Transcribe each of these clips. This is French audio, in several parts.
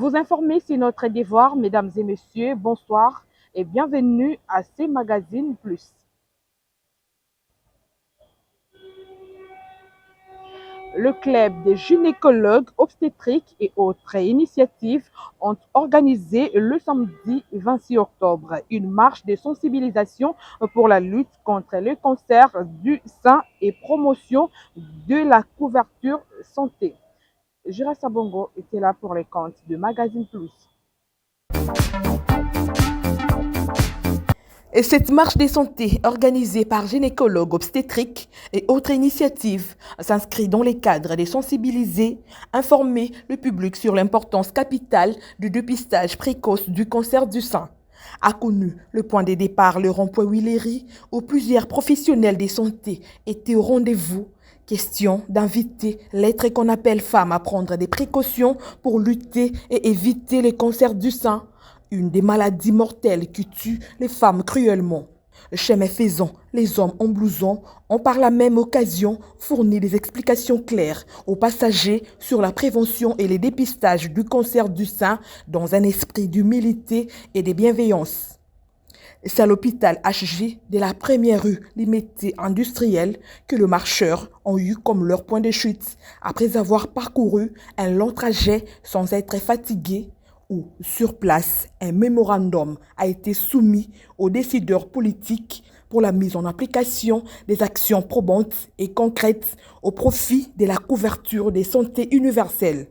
Vous informer, c'est notre devoir, mesdames et messieurs. Bonsoir et bienvenue à C Magazine Plus. Le club des gynécologues obstétriques et autres initiatives ont organisé le samedi 26 octobre une marche de sensibilisation pour la lutte contre le cancer du sein et promotion de la couverture santé. Jira Sabongo était là pour les comptes de Magazine Plus. Et cette marche des santé organisée par gynécologues obstétriques et autres initiatives s'inscrit dans les cadres de sensibiliser, informer le public sur l'importance capitale du dépistage précoce du cancer du sein. A connu le point de départ le rond-point Willery où plusieurs professionnels de santé étaient au rendez-vous. Question d'inviter l'être qu'on appelle femme à prendre des précautions pour lutter et éviter le cancer du sein. Une des maladies mortelles qui tue les femmes cruellement. Chemin faisant, les hommes en blouson ont par la même occasion fourni des explications claires aux passagers sur la prévention et le dépistage du cancer du sein dans un esprit d'humilité et de bienveillance. C'est à l'hôpital HG de la première rue Limité industrielle que les marcheurs ont eu comme leur point de chute après avoir parcouru un long trajet sans être fatigués, où, sur place, un mémorandum a été soumis aux décideurs politiques pour la mise en application des actions probantes et concrètes au profit de la couverture des santé universelle.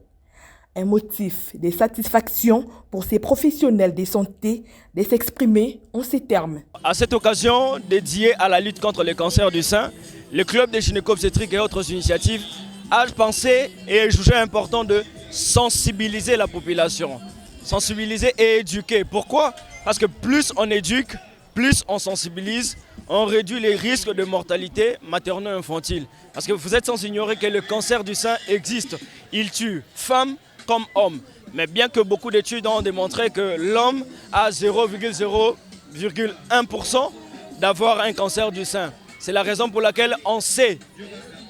Un motif de satisfaction pour ces professionnels de santé de s'exprimer en ces termes. À cette occasion dédiée à la lutte contre le cancer du sein, le club des gynéco-obstétriques et autres initiatives a pensé et jugé important de sensibiliser la population. Sensibiliser et éduquer. Pourquoi? Parce que plus on éduque, plus on sensibilise, on réduit les risques de mortalité materno-infantile. Parce que vous êtes sans ignorer que le cancer du sein existe. Il tue femmes comme hommes. Mais bien que beaucoup d'études ont démontré que l'homme a 0,01% d'avoir un cancer du sein. C'est la raison pour laquelle on s'est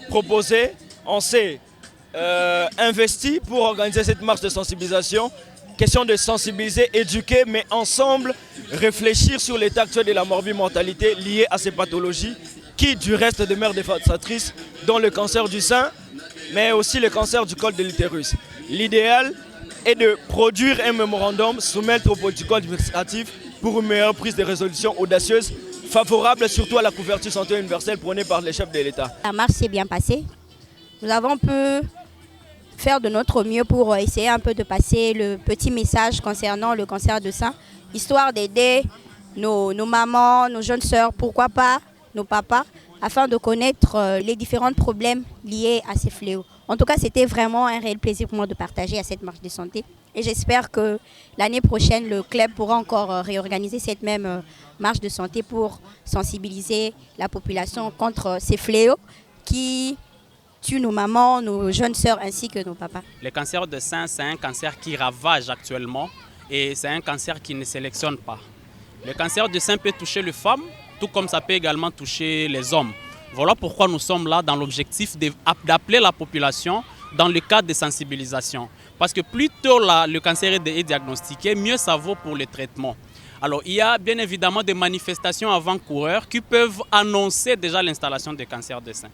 proposé, on s'est investi pour organiser cette marche de sensibilisation. Question de sensibiliser, éduquer, mais ensemble réfléchir sur l'état actuel de la morbimortalité liée à ces pathologies qui, du reste, demeurent dévastatrices, dont le cancer du sein, mais aussi le cancer du col de l'utérus. L'idéal est de produire un mémorandum, soumettre au protocole administratif pour une meilleure prise de résolution audacieuse, favorable surtout à la couverture santé universelle prônée par les chefs de l'État. La marche s'est bien passée. Nous avons pu faire de notre mieux pour essayer un peu de passer le petit message concernant le cancer du sein, histoire d'aider nos mamans, nos jeunes sœurs, pourquoi pas nos papas, afin de connaître les différents problèmes liés à ces fléaux. En tout cas, c'était vraiment un réel plaisir pour moi de partager à cette marche de santé. Et j'espère que l'année prochaine, le club pourra encore réorganiser cette même marche de santé pour sensibiliser la population contre ces fléaux qui tuent nos mamans, nos jeunes sœurs ainsi que nos papas. Le cancer de sein, c'est un cancer qui ravage actuellement et c'est un cancer qui ne sélectionne pas. Le cancer de sein peut toucher les femmes, tout comme ça peut également toucher les hommes. Voilà pourquoi nous sommes là dans l'objectif d'appeler la population dans le cadre de sensibilisation. Parce que plus tôt le cancer est diagnostiqué, mieux ça vaut pour le traitement. Alors il y a bien évidemment des manifestations avant-coureurs qui peuvent annoncer déjà l'installation de cancer de sein.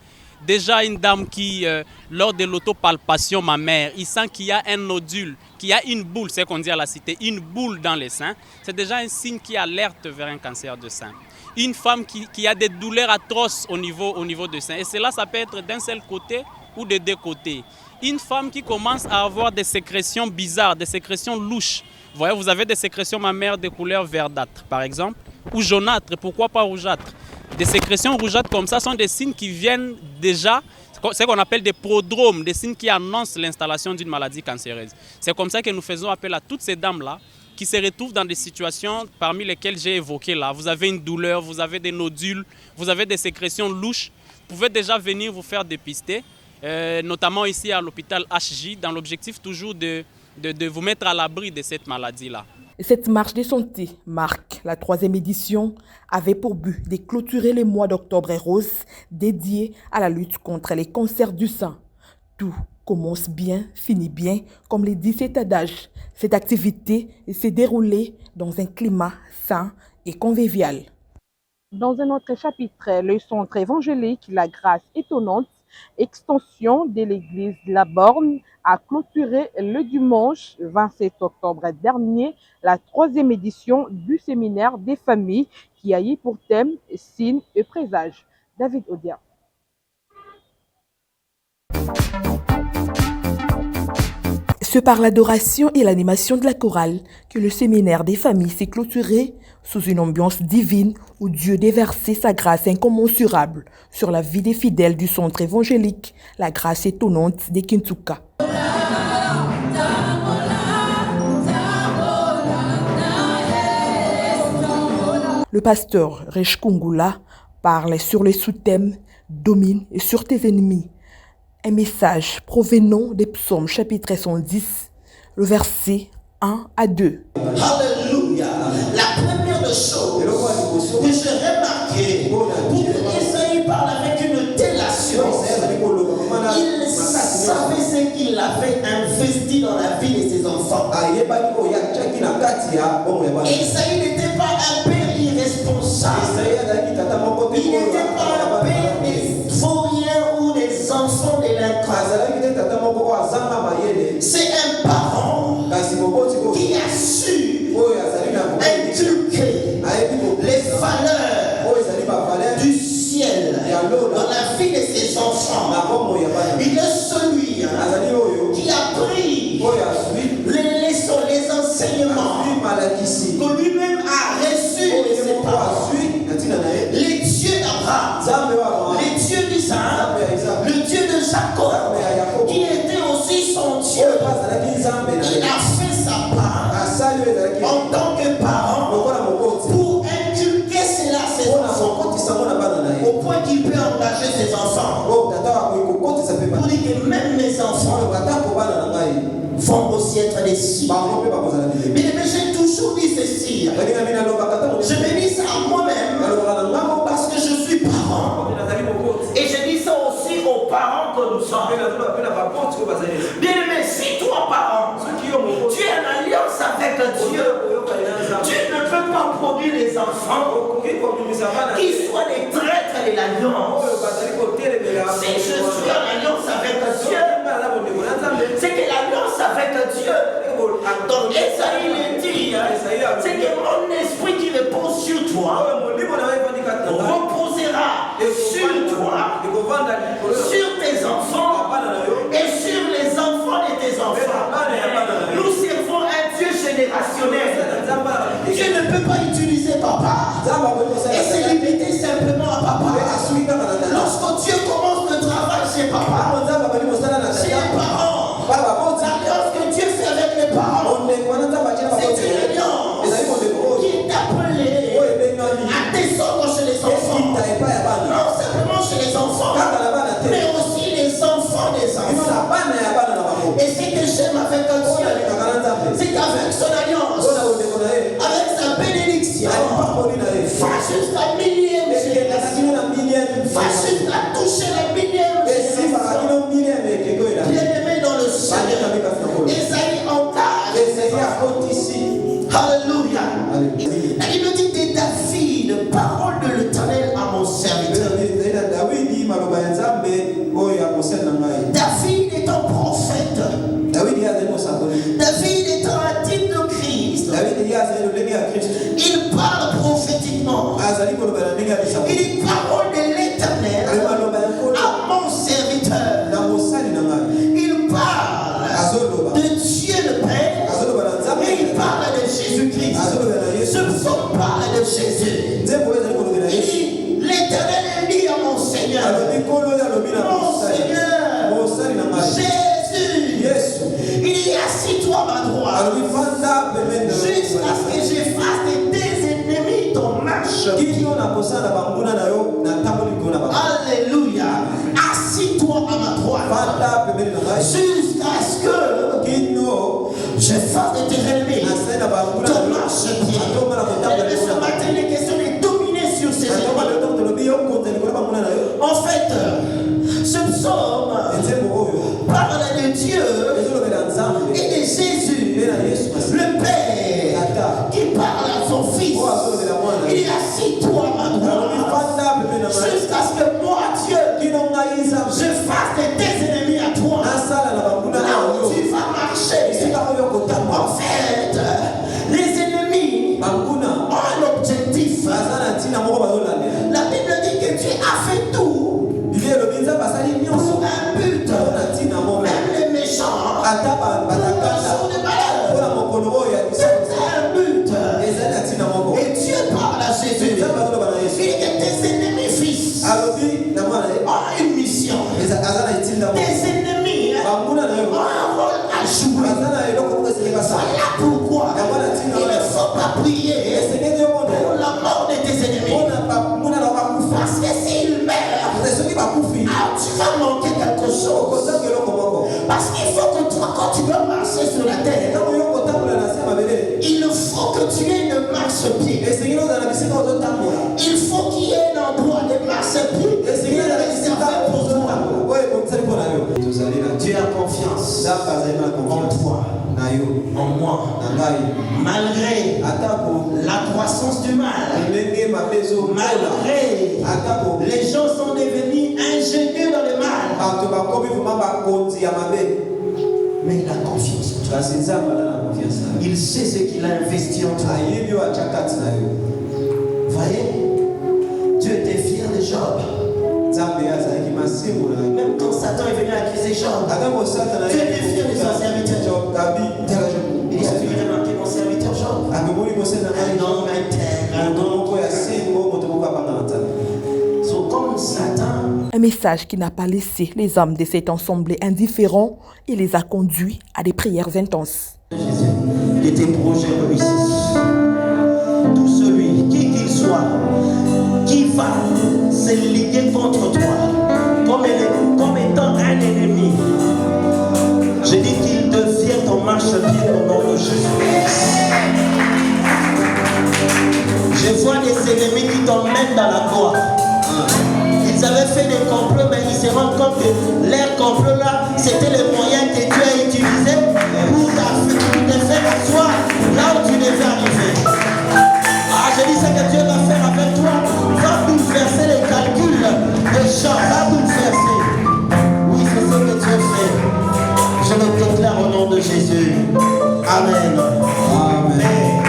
Déjà une dame qui, lors de l'autopalpation mammaire, il sent qu'il y a un nodule, qu'il y a une boule, c'est qu'on dit à la cité, une boule dans les seins, c'est déjà un signe qui alerte vers un cancer de sein. Une femme qui a des douleurs atroces au niveau du sein, et cela ça peut être d'un seul côté ou de deux côtés. Une femme qui commence à avoir des sécrétions bizarres, des sécrétions louches. Vous voyez, vous avez des sécrétions mammaires de couleur verdâtre, par exemple, ou jaunâtre, pourquoi pas rougeâtre. Des sécrétions rougeâtres comme ça sont des signes qui viennent déjà, ce qu'on appelle des prodromes, des signes qui annoncent l'installation d'une maladie cancéreuse. C'est comme ça que nous faisons appel à toutes ces dames-là qui se retrouvent dans des situations parmi lesquelles j'ai évoqué là. Vous avez une douleur, vous avez des nodules, vous avez des sécrétions louches. Vous pouvez déjà venir vous faire dépister, notamment ici à l'hôpital HJ, dans l'objectif toujours de vous mettre à l'abri de cette maladie-là. Cette marche de santé marque la 3e édition, avait pour but de clôturer le mois d'octobre rose dédié à la lutte contre les cancers du sein. tout commence bien, finit bien, comme le dit cet adage. Cette activité s'est déroulée dans un climat sain et convivial. Dans un autre chapitre, le centre évangélique La Grâce étonnante, extension de l'église de La Borne, a clôturé le dimanche 27 octobre dernier la 3e édition du séminaire des familles qui a eu pour thème signes et présages. David Odia. C'est par l'adoration et l'animation de la chorale que le séminaire des familles s'est clôturé sous une ambiance divine où Dieu déversait sa grâce incommensurable sur la vie des fidèles du centre évangélique, la grâce étonnante des Kintuka. Le pasteur Rech Kungula parle sur les sous-thèmes « Domine sur tes ennemis ». Un message provenant des psaumes chapitre 110, le verset 1 à 2. Alléluia. La première des choses que j'ai remarqué, pour que Esaïe parle avec une telle assurance, il savait ce qu'il avait investi dans la vie de ses enfants. Esaïe n'était pas un père irresponsable. Il n'était pas un père des vauriens ou des enfants délinquants. C'est un parent qui a su inculquer les valeurs du ciel dans la vie de ses enfants. Il est celui qui a pris les leçons, les enseignements que lui-même a reçus de ses parents. Les dieux d'Abraham, les dieux d'Isaac, le Dieu de Jacob, qui était aussi son Dieu. Il a fait sa part en tant que parent pour inculquer cela à ses enfants, au point qu'il peut engager ses enfants pour dire que même mes enfants vont aussi être des signes. Mais j'ai toujours dit ceci. Je me dis ça à moi-même parce que je suis parent. Et je dis ça aussi aux parents que nous sommes. Bien aimé, si toi, parent, tu es en alliance avec Dieu, tu ne peux pas produire des enfants qui soient des traîtres de l'alliance. Si je suis en alliance avec Dieu, c'est que l'alliance avec Dieu, donc Esaïe le dit, c'est que mon esprit qui repose sur toi reposera sur toi, sur tes enfants et sur les enfants de tes enfants. Nous servons un Dieu générationnel. Dieu ne peut pas utiliser papa et se limiter simplement à papa. Lorsque Dieu commence le travail chez papa, chez les parents, l'alliance que Dieu fait avec les parents, c'est une alliance qui est appelée à descendre chez les enfants. Non simplement chez les enfants, mais aussi les enfants des enfants. Et ce que j'aime avec Dieu, c'est qu'avec son alliance, avec sa bénédiction, va jusqu'à millième génération, va jusqu'à toucher la millième génération. Bien-aimé dans le Seigneur, Esaïe engage ici. Alléluia. Et il me dit de David, parole de l'Éternel à mon serviteur. David est un prophète. David est un type de Christ. Il parle prophétiquement. Il dit parole de l'Éternel à mon serviteur. Il parle de Dieu le Père et il parle de Jésus-Christ. Ce psaume parle de Jésus. Il dit l'Éternel dit à mon Seigneur, mon Seigneur, Jésus, il dit assis-toi à ma droite jusqu'à ce que je fasse de tes ennemis ton marche. Alléluia. Assis-toi à ma droite jusqu'à ce que je fasse de tes ennemis ton marche-pied. Et ce matin, il est question de dominer sur ces ennemis. En fait, ce psaume parle Tes ennemis ont un rôle à jouer. Voilà pourquoi il ne faut pas prier pour la mort de tes ennemis. Parce que s'ils meurent, tu vas manquer quelque chose. Parce qu'il faut que toi, quand tu vas marcher sur la terre, il faut que tu aies une marche-pied. Il faut qu'il y ait un endroit de marche-pied. Il est réservé pour toi. Tu as confiance en toi, en moi. Malgré la croissance du mal, malgré les gens sont devenus ingénieux dans le mal, mais il a confiance en toi. Il sait ce qu'il a investi en toi. Voyez, Dieu était fier de Job. Même quand Satan est venu accuser Job, Dieu était fier de son serviteur. Il dit, as-tu remarqué mon serviteur Job? Un homme intègre. Comme Satan. Un message qui n'a pas laissé les hommes de cet ensemble indifférents et les a conduits à des prières intenses. Jésus, que tes projets réussissent. Tout celui, qui qu'il soit, qui va se liguer contre toi, comme étant un ennemi, je dis qu'il devient ton marchepied au nom de Jésus. Je vois des ennemis qui t'emmènent dans la gloire. Ils avaient fait des complots, mais ils se rendent compte que leur complot là, c'était le moyen que Dieu a utilisé pour te faire asseoir là où tu devais arriver. Ah, je dis ce que Dieu va faire avec toi. Va bouleverser les calculs des gens. Va bouleverser. Oui, c'est ce que Dieu fait. Je le déclare au nom de Jésus. Amen. Amen.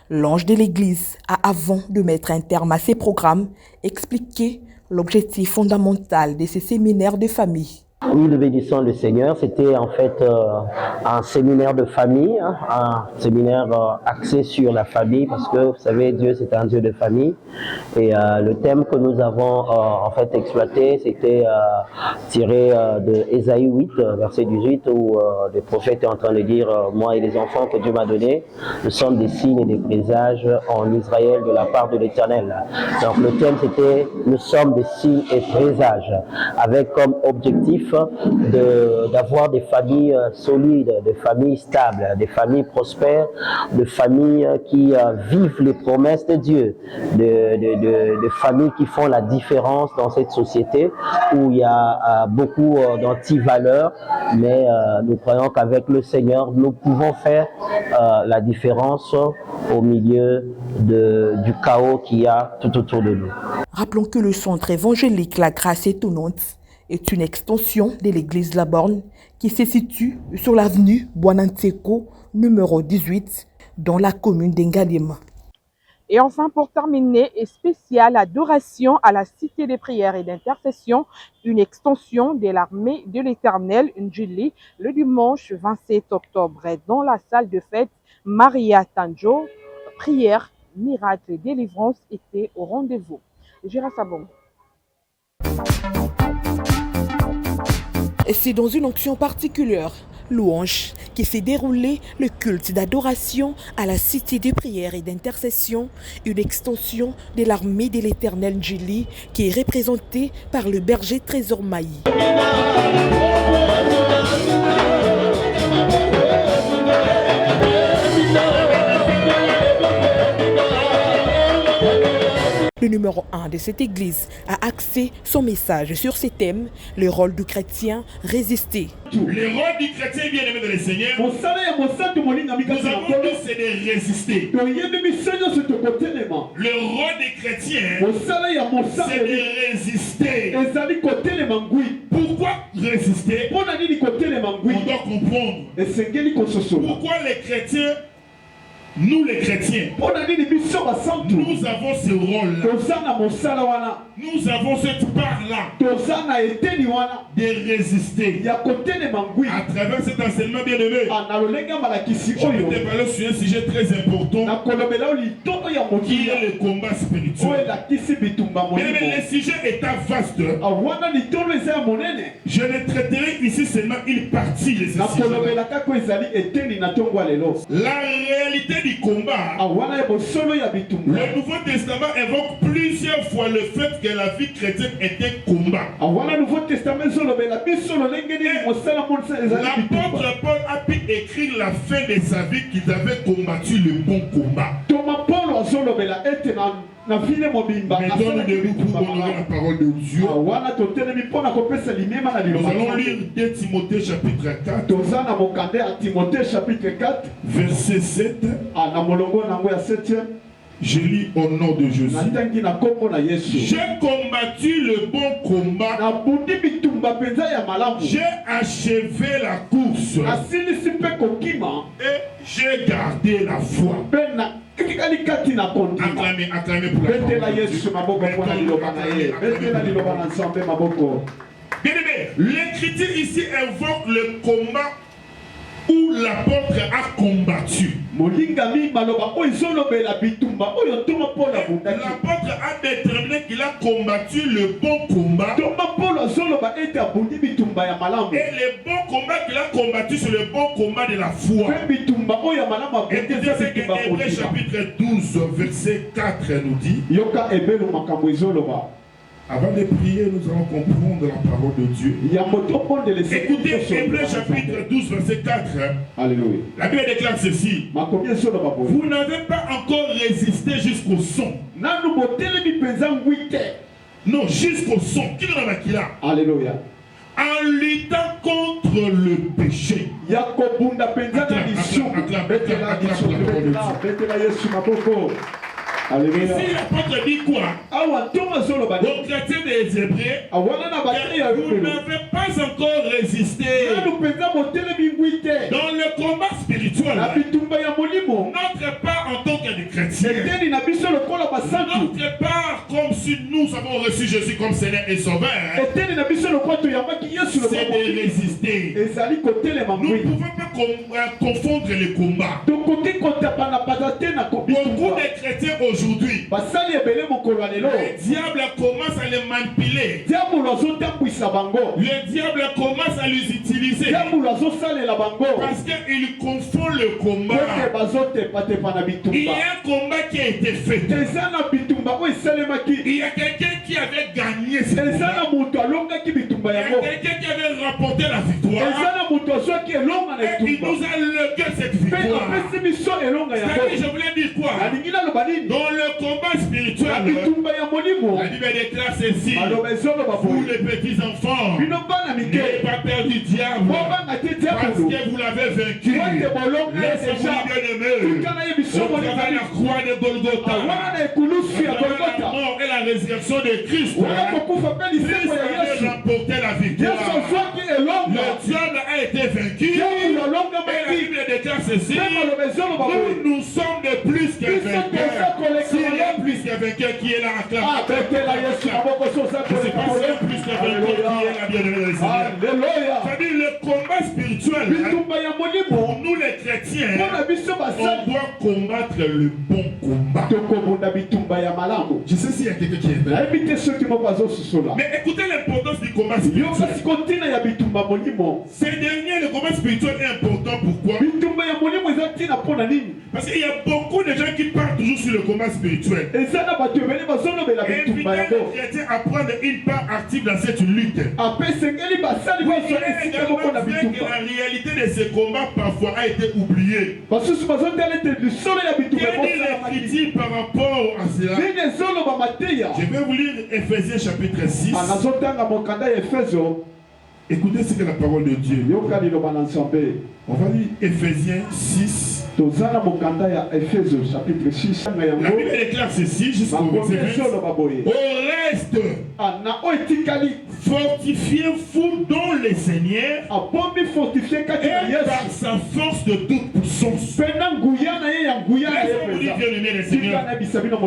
L'ange de l'Église a, avant de mettre un terme à ses programmes, expliqué l'objectif fondamental de ces séminaires de famille. Oui, nous bénissons le Seigneur. C'était en fait un séminaire de famille, un séminaire axé sur la famille, parce que vous savez, Dieu c'est un Dieu de famille. Et le thème que nous avons en fait exploité, c'était tiré de Ésaïe 8, verset 18, où le prophète est en train de dire moi et les enfants que Dieu m'a donnés, nous sommes des signes et des présages en Israël de la part de l'Éternel. Donc le thème c'était nous sommes des signes et présages, avec comme objectif d'avoir des familles solides, des familles stables, des familles prospères, des familles qui vivent les promesses de Dieu, des familles qui font la différence dans cette société où il y a beaucoup d'anti-valeurs, mais nous croyons qu'avec le Seigneur, nous pouvons faire la différence au milieu du chaos qu'il y a tout autour de nous. Rappelons que le centre évangélique La Grâce Étonnante est une extension de l'église La Borne qui se situe sur l'avenue Boananteko, numéro 18, dans la commune d'Engalim. Et enfin, pour terminer, spéciale adoration à la Cité des prières et d'intercession, une extension de l'armée de l'Éternel, Njili, le dimanche 27 octobre, dans la salle de fête Maria Tanjo. Prière, miracle et délivrance étaient au rendez-vous. Gira Sabon. C'est dans une onction particulière, louange, qui fait dérouler le culte d'adoration à la Cité de prières et d'intercession, une extension de l'armée de l'Éternel Njili qui est représentée par le berger Trésor Maï. Le numéro 1 de cette église a axé son message sur ces thèmes, le rôle du chrétien, résister. Le rôle du chrétien, bien aimé de le Seigneur, nous avons tous c'est de résister. Le rôle des chrétiens, c'est de résister. Pourquoi résister? On doit comprendre pourquoi les chrétiens Nous les chrétiens, nous avons ce rôle-là. Nous avons cette part-là de résister. À travers cet enseignement bien-aimé, je vais te parler sur un sujet très important qui est le combat spirituel. Bien-aimé, le sujet est vaste. Je ne traiterai ici seulement une partie de ce sujet. La réalité du combat, le Nouveau Testament évoque plusieurs fois le fait que la vie chrétienne était combat. L'apôtre Paul a pu écrire la fin de sa vie qu'ils avaient combattu le bon combat. Maintenant, nous devons honorer la parole de Dieu. Nous allons lire 2 Timothée chapitre 4, verset 7. Je lis au nom de Jésus. J'ai combattu le bon combat. J'ai achevé la course. Et j'ai gardé la foi. Acclamez pour la bien-aimé, l'écriture ici invoque le combat où l'apôtre a combattu. L'apôtre a déterminé qu'il a combattu le bon combat. Et le bon combat qu'il a combattu, c'est le bon combat de la foi. Et c'est ce que Hébreux chapitre 12, verset 4 nous dit. Avant de prier, nous allons comprendre la parole de Dieu. Écoutez Hébreux chapitre 12, verset 4. Alléluia. La Bible déclare ceci. Vous n'avez pas encore résisté jusqu'au son. Non, jusqu'au son. Qui est là? Alléluia. En luttant contre le péché. Ici, l'apôtre dit quoi? Aux chrétiens des Hébreux, vous n'avez pas encore résisté dans le combat spirituel. Notre part en tant que chrétiens, notre part comme si nous avons reçu Jésus comme Seigneur et Sauveur, c'est de résister. Nous ne pouvons pas confondre les combats. Beaucoup de chrétiens aujourd'hui, le diable commence à les manipuler. Le diable commence à les utiliser parce qu'il confond le combat. Il y a un combat qui a été fait. Il y a quelqu'un qui avait gagné ce combat. Il y a quelqu'un qui avait remporté la victoire. Et il nous a légué cette victoire. Je voulais dire quoi? Dans le combat spirituel, la Bible déclare ceci. Vous les petits enfants, n'ayez pas peur du diable, parce que vous l'avez vaincu. Laissez-vous bien-aimés. Au travers la croix de Golgotha, à travers la mort et la résurrection de Christ, Christ avait remporté la victoire. Le diable a été vaincu. Et la Bible déclare ceci. Nous sommes de plus que vainqueurs. S'il y a plus que vainqueur qui est là, acclame. Je ne sais pas s'il y a plus que vainqueur qui est là, bien-aimé dans le Seigneur. C'est-à-dire le combat spirituel. Pour nous les chrétiens, on doit combattre le bon combat. Je sais s'il y a quelqu'un qui est là. Mais écoutez l'importance du combat spirituel. Ces derniers, le combat spirituel est important. Pourquoi? Parce qu'il y a beaucoup de gens qui partent toujours sur le combat spirituel. Et évidemment, les chrétiens apprennent une part active dans cette lutte. Il est également vrai que la réalité de ce combat parfois a été oubliée. Quelle est l'écriture par rapport à cela? Je vais vous lire Ephésiens chapitre 6. Écoutez ce que la parole de Dieu. On va lire Ephésiens 6. La Bible déclare ceci jusqu'au verset 20. Au reste, fortifiez-vous dans le Seigneur et par sa force de toute puissance.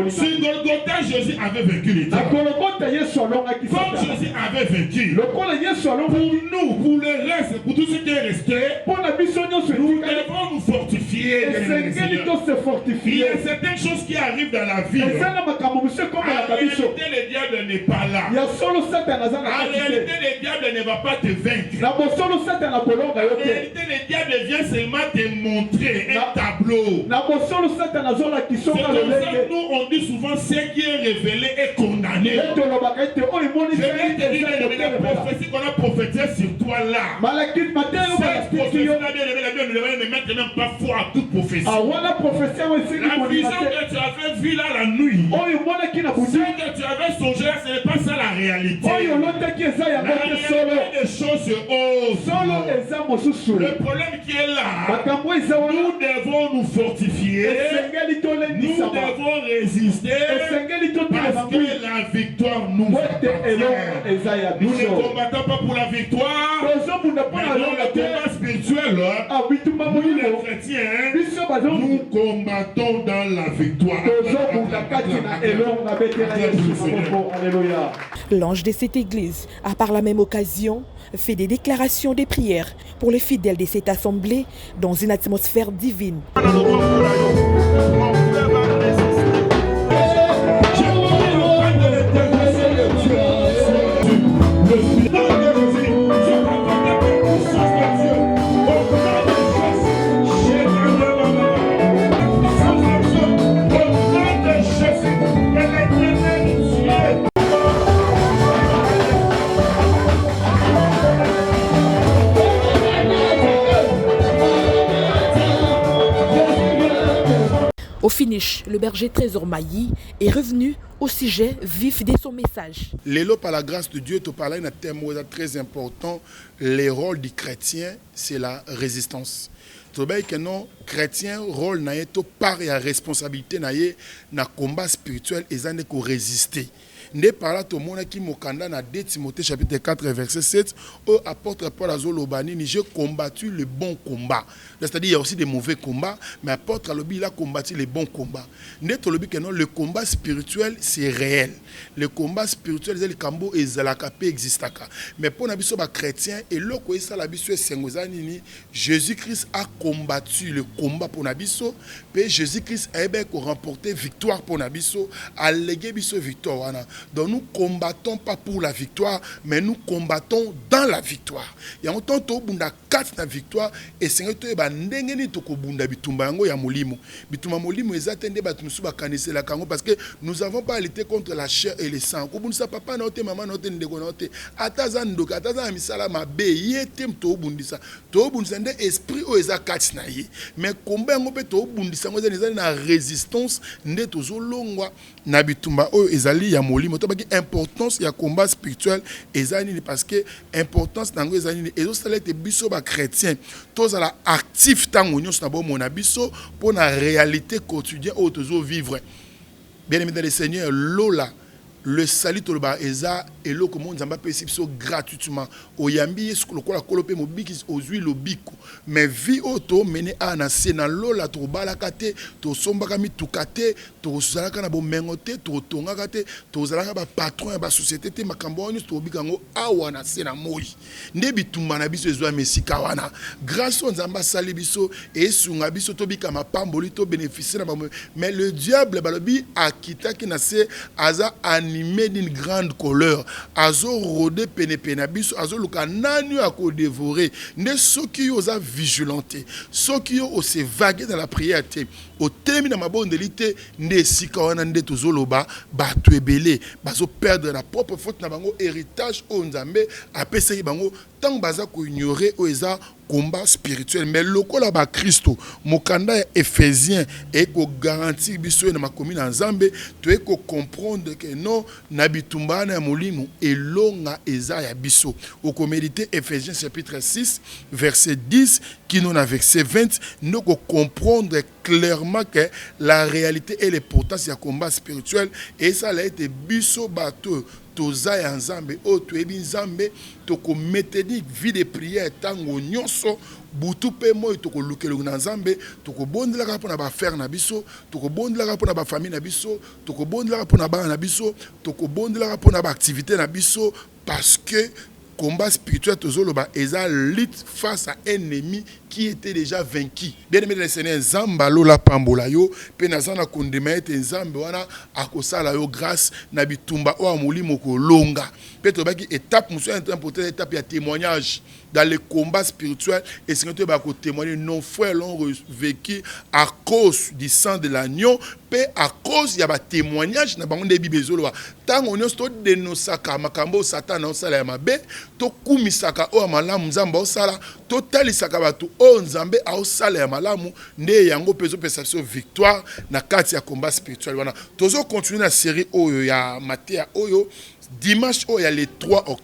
Sur Golgotha, Jésus avait vaincu les diables. Comme Jésus avait vaincu, pour nous, pour le reste, pour tout ce qui est resté, nous devons nous fortifier. Il y a certaines choses qui arrivent dans la vie. En réalité, le diable n'est pas là. En réalité, le diable ne va pas te vaincre. En réalité, le diable vient seulement te montrer un tableau. C'est comme ça que nous, on dit souvent ce qui est révélé est condamné. Je vais te dire la prophétie qu'on a prophétisée sur toi là. Cette prophétie-là, bien aimé, la Bible ne mettre même pas foi à toute prophétie. La vision que tu avais vue là la nuit, ce que tu avais songé là, ce n'est pas ça la réalité. La réalité des choses se hausse. Le problème qui est là, nous devons nous fortifier, nous devons résister, parce que la victoire nous appartient. Nous ne combattons pas pour la victoire, mais dans le combat spirituel, nous les chrétiens, nous combattons dans la victoire. L'ange de cette église a par la même occasion fait des déclarations de prières pour les fidèles de cette assemblée dans une atmosphère divine. Au finish, le berger Trésor Mailly est revenu au sujet vif de son message. Lélo, par la grâce de Dieu, tu parlais d'un thème très important. Le rôle du chrétien, c'est la résistance. Tu sais que non, chrétien, rôle na yeto part et à responsabilité na ye na combat spirituel et ça n'est qu'au résister. Ne par là tout le monde qui mokanda na 2 Timothée chapitre 4 verset 7 où apôtre Paul Azolobani ni j'ai combattu le bon combat. C'est-à-dire il y a aussi des mauvais combats mais apôtre Alobi il a combattu les bons combats. Ne to lobi que non le combat spirituel c'est réel. Le combat spirituel c'est le cambo et zalaka pe existaka. Mais pour na biso ba chrétien et loko ça la biso sengozani ni Jésus-Christ a combattu le combat pour na biso pe Jésus-Christ a bien remporté victoire pour na biso allégué biso victoire wana. Donc nous combattons pas pour la victoire, mais nous combattons dans la victoire. Il y a un temps où on a 4 la victoire et c'est que bah ndengeni toko bunda bitumba yango ya molimo. Bitumba molimo ezatende ba tumusu ba kanise la kango parce que nous avons pas lutté contre la chair et le sang. Ko bunisa papa na ote maman na ote ndeko na ote. Ataza ndoka ataza misala mabe yete mto bundisa. To bundisa nde esprit o eza 4 na ye. Mais combat yango pe to bundisa ngo ezali na résistance nde tozo longwa na bitumba o ezali ya molimo. Importance ya combat spirituel ezani parce que importance nango ezani ezo salete biso ba chrétien tous ala actif tango nyos na bo mona biso pour na réalité quotidienne au tozo vivre. Bien aimé dans le Seigneur, lola le salut toloba eza et lo comme nzamba pesiso gratuitement oyambi yesu lokola kolope mobiki ozui lobiko mais vie auto mené ana sena lola to balaka te to sombaka mituka te to zalaka na bomengo te to tongaka te to zalaka ba patron ya ba société te makambo oni to bikango awa na sena moi nde bitumba na biso ezwa mesika wana grâce au nzamba sali biso et sunga biso to bika mapamboli to bénéficier na mais le diable balobi akitaki na se aza animé d'une grande colère, azo rodé penepenabiso, azo luka nanu a ko dévorer, ne soki osa vigilanté, soki o se vaguer dans la prière te, au terme de ma bonne délité, ne sikawana nde tozoloba, ba tuebele, bazo perdre la propre faute na bango héritage o nzambe, apese bango tant baza ko ignorer o eza combat spirituel mais lokola ba Christo mokanda ya Éphésiens et ko garantir biso na makomi na Nzambe to ko comprendre que non na bitumba na molimo elonga eza ya biso au méditer Éphésiens chapitre 6 verset 10 qui non avec verset 20 nous ko comprendre clairement que la réalité et l'importance du combat spirituel et ça a été biso bateau toza ya nzambe oyo toyebi nzambe tokometeni vie de prière ntango nyonso butu mpe moi tokolukelongo na nzambe tokobondelaka mpo na baaffaire na biso tokobondelaka mpo na bafamille na biso tokobondelaka mpo na bana na biso tokobondelaka mpo na baactivité na biso parce que combat spirituel tozoloba eza lutte face à un ennemi qui était déjà vaincu. Bien aimé dans le Seigneur, nzamba lola pambola yo pe nazana kondema ete nzambe wana akosala yo grâce na bitumba o amolimo ko longa. Pe to baki étape muso importante étape ya témoignage dans le combat spirituel et c'est que ba ko témoigner nos frères l'ont vécu à cause du sang de l'agneau pe à cause ya ba témoignage na bango de bibezolo ba tango nyonso to denosaka makambo satan na osala ya mabe to kumisaka o malamu nzamba osala to talisaka bato o nzambe a osala ya malamu nde yango pezo pesa so victoire na kati ya combat spirituel wana tozo continuer la série oyo ya Matéa oyo dimanche oyo ya le 3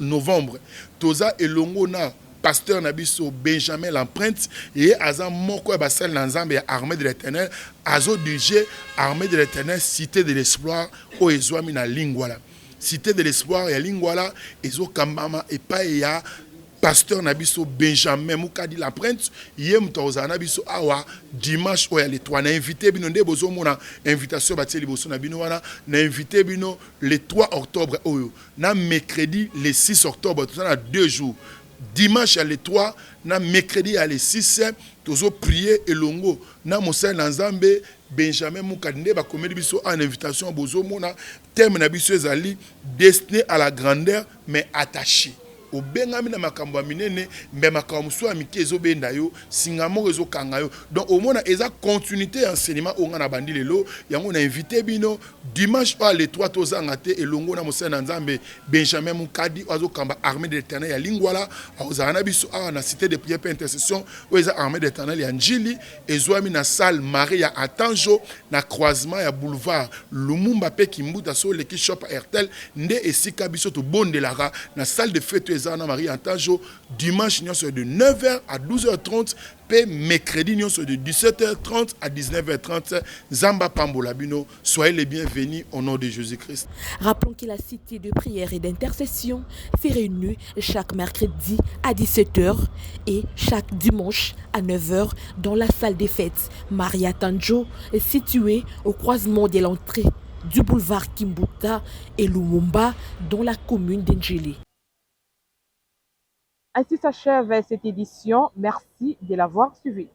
novembre toza elongo na pasteur Nabiso Benjamin l'empreinte et aza moko ya basal na nzambe ya armée de l'Éternel azo dirige armée de l'Éternel cité de l'espoir o ezwami na lingwala cité de l'espoir ya lingwala ezo kambama epai ya pasteur Nabiso Benjamin Mukadi l'empreinte yem toza Nabiso awa dimanche oya le 3 na invité bino nde bozo mona invitation batie liboso na bino wana na invité bino le 3 octobre oyo na mercredi le 6 octobre tout ça na 2 jours dimanche le 3 na mercredi le 6 tozo prier elongo na mosel na nzambe Benjamin Mukadi nde ba komeli biso en invitation bozo mona thème na biso ezali destiné à la grandeur mais attaché au bengami na makambo ya minene mbe makambo so ya mike ezobenda yo singa moko ezokanga yo donc au moins eza continuité enseignement onga na bandi lelo yango na invité bino dimanche le 3 tozanga te elongo na mosala na nzambe Benjamin Mukadi azokamba armée de l'Éternel ya lingwala azana na biso awa na cité de prière et intercession o eza armée de l'Éternel ya njili ezwami na salle Marie ya Atanjo na croisement ya boulevard Lumumba pe Kimbuta so leki shop Airtel nde esika biso to bondelaka na salle de fête Marie Antajo dimanche de 9h à 12h30 puis mercredi de 17h30 à 19h30 Zamba Pambolabino. Soyez les bienvenus au nom de Jésus-Christ. Rappelons que la cité de prière et d'intercession se réunit chaque mercredi à 17h et chaque dimanche à 9h dans la salle des fêtes Marie Antajo située au croisement de l'entrée du boulevard Kimbuta et Lumumba dans la commune d'Ndjili. Ainsi s'achève cette édition. Merci de l'avoir suivi.